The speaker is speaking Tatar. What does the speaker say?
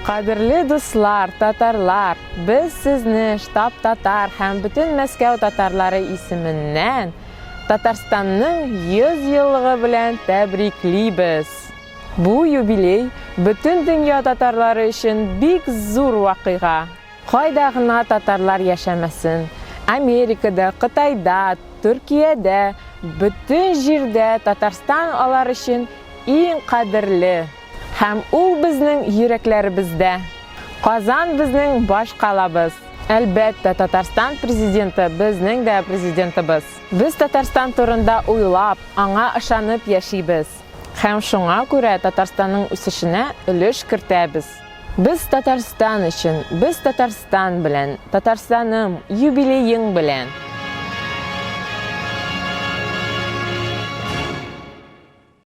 Кадерле дуслар, татарлар, biz sizni штаб татар һәм бөтен Мәскәү татарлары исеменнән Татарстанның 100 еллыгы белән тәбриклибез. Бу юбилей бөтен дөнья татарлары өчен бик зур вакыйга. Кайда гына татарлар яшәмәсен, Америкада, Кытайда, Төркиядә, бөтен җирдә Татарстан алар өчен иң кадерле. Һәм ул безнең йөрәкләребездә. Казан безнең баш калабыз. Әлбәттә, Татарстан президенты безнең дә президентыбыз. Без Татарстан турында уйлап, аңа ышанып яшибез. Һәм шуңа күрә Татарстанның үсешенә өлеш кертәбез. Без Татарстан өчен, без Татарстан белән, Татарстаным, юбилеең белән.